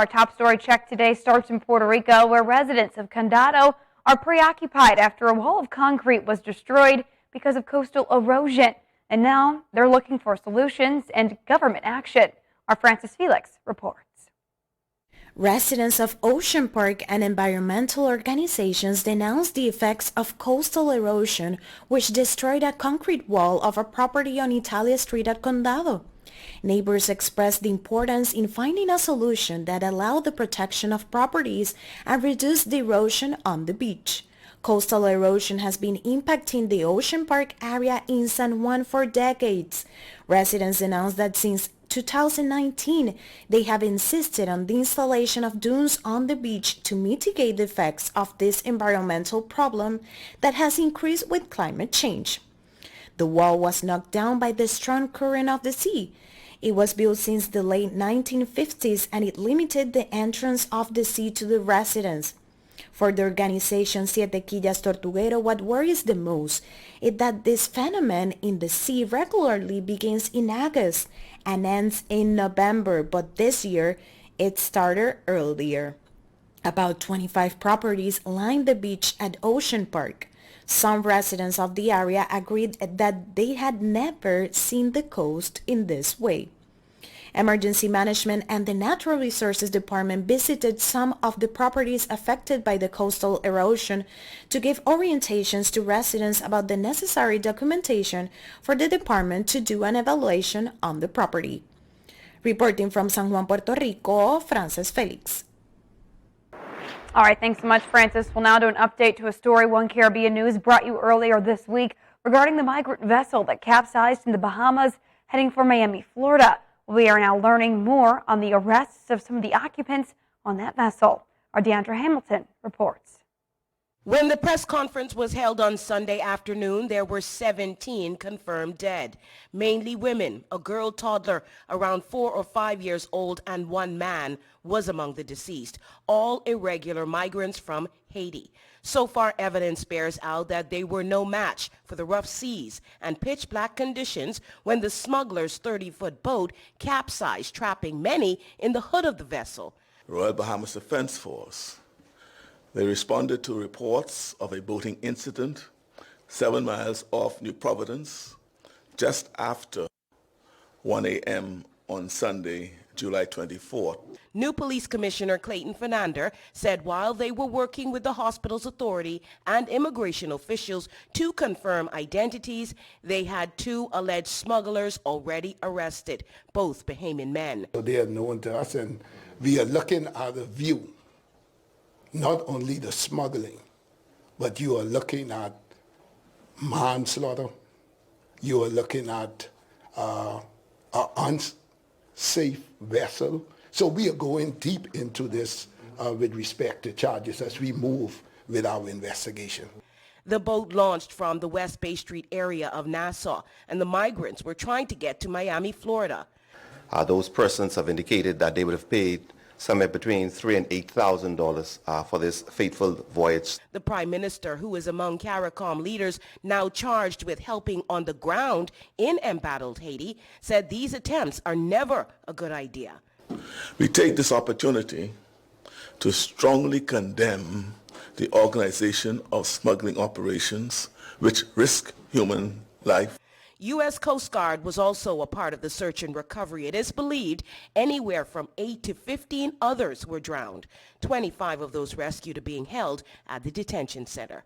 Our top story check today starts in Puerto Rico, where residents of Condado are preoccupied after a wall of concrete was destroyed because of coastal erosion. And now they're looking for solutions and government action. Our Francis Felix reports. Residents of Ocean Park and environmental organizations denounced the effects of coastal erosion, which destroyed a concrete wall of a property on Italia Street at Condado. Neighbors expressed the importance in finding a solution that allowed the protection of properties and reduced the erosion on the beach. Coastal erosion has been impacting the Ocean Park area in San Juan for decades. Residents announced that since 2019, they have insisted on the installation of dunes on the beach to mitigate the effects of this environmental problem that has increased with climate change. The wall was knocked down by the strong current of the sea. It was built since the late 1950s and it limited the entrance of the sea to the residents. For the organization Siete Quillas Tortuguero, what worries the most is that this phenomenon in the sea regularly begins in August and ends in November, but this year it started earlier. About 25 properties line the beach at Ocean Park. Some residents of the area agreed that they had never seen the coast in this way. Emergency Management and the Natural Resources Department visited some of the properties affected by the coastal erosion to give orientations to residents about the necessary documentation for the department to do an evaluation on the property. Reporting from San Juan, Puerto Rico, Frances Felix. All right, thanks so much, Francis. We'll now do an update to a story One Caribbean News brought you earlier this week regarding the migrant vessel that capsized in the Bahamas heading for Miami, Florida. We are now learning more on the arrests of some of the occupants on that vessel. Our Deandra Hamilton reports. When the press conference was held on Sunday afternoon, there were 17 confirmed dead, mainly women. A girl toddler around 4 or 5 years old and one man was among the deceased, all irregular migrants from Haiti. So far, evidence bears out that they were no match for the rough seas and pitch-black conditions when the smugglers' 30-foot boat capsized, trapping many in the hood of the vessel. Royal Bahamas Defense Force. They responded to reports of a boating incident 7 miles off New Providence just after 1 a.m. on Sunday, July 24th. New Police Commissioner Clayton Fernander said while they were working with the hospital's authority and immigration officials to confirm identities, they had 2 alleged smugglers already arrested, both Bahamian men. So they are known to us, and we are looking at a view. Not only the smuggling, but you are looking at manslaughter. You are looking at an unsafe vessel. So we are going deep into this with respect to charges as we move with our investigation. The boat launched from the West Bay Street area of Nassau, and the migrants were trying to get to Miami, Florida. Those persons have indicated that they would have paid somewhere between $3,000 and $8,000 for this fateful voyage. The Prime Minister, who is among CARICOM leaders now charged with helping on the ground in embattled Haiti, said these attempts are never a good idea. We take this opportunity to strongly condemn the organization of smuggling operations which risk human life. U.S. Coast Guard was also a part of the search and recovery. It is believed anywhere from 8 to 15 others were drowned. 25 of those rescued are being held at the detention center.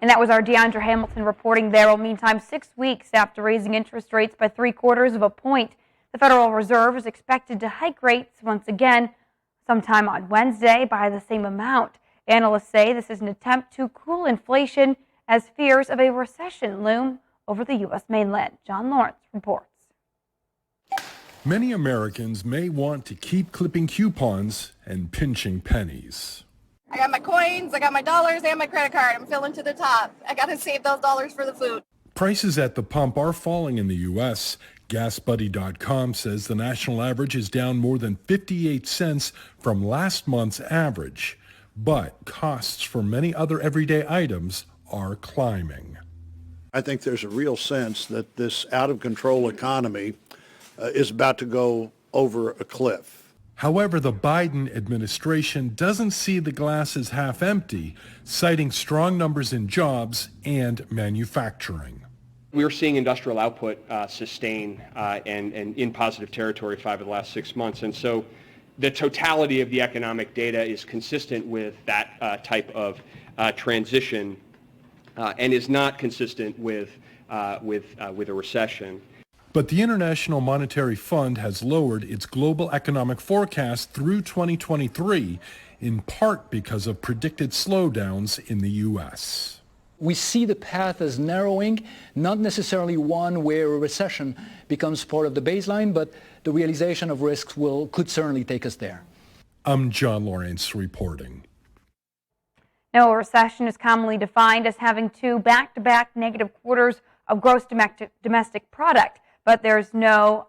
And that was our Deandra Hamilton reporting there. Well, meantime, 6 weeks after raising interest rates by 3/4 of a point, the Federal Reserve is expected to hike rates once again sometime on Wednesday by the same amount. Analysts say this is an attempt to cool inflation as fears of a recession loom over the U.S. mainland. John Lawrence reports. Many Americans may want to keep clipping coupons and pinching pennies. I got my coins, I got my dollars, and my credit card. I'm filling to the top. I got to save those dollars for the food. Prices at the pump are falling in the U.S. GasBuddy.com says the national average is down more than 58 cents from last month's average, but costs for many other everyday items are climbing. I think there's a real sense that this out-of-control economy is about to go over a cliff. However, the Biden administration doesn't see the glass as half empty, citing strong numbers in jobs and manufacturing. We're seeing industrial output sustain and in positive territory 5 of the last 6 months. And so the totality of the economic data is consistent with that type of transition and is not consistent with a recession. But the International Monetary Fund has lowered its global economic forecast through 2023, in part because of predicted slowdowns in the U.S. We see the path as narrowing, not necessarily one where a recession becomes part of the baseline, but the realization of risks could certainly take us there. I'm John Lawrence reporting. Now, a recession is commonly defined as having 2 back-to-back negative quarters of gross domestic product, but there's no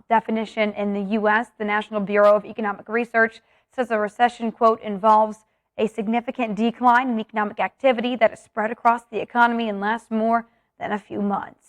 definition in the U.S. The National Bureau of Economic Research says a recession, quote, involves a significant decline in economic activity that is spread across the economy and lasts more than a few months.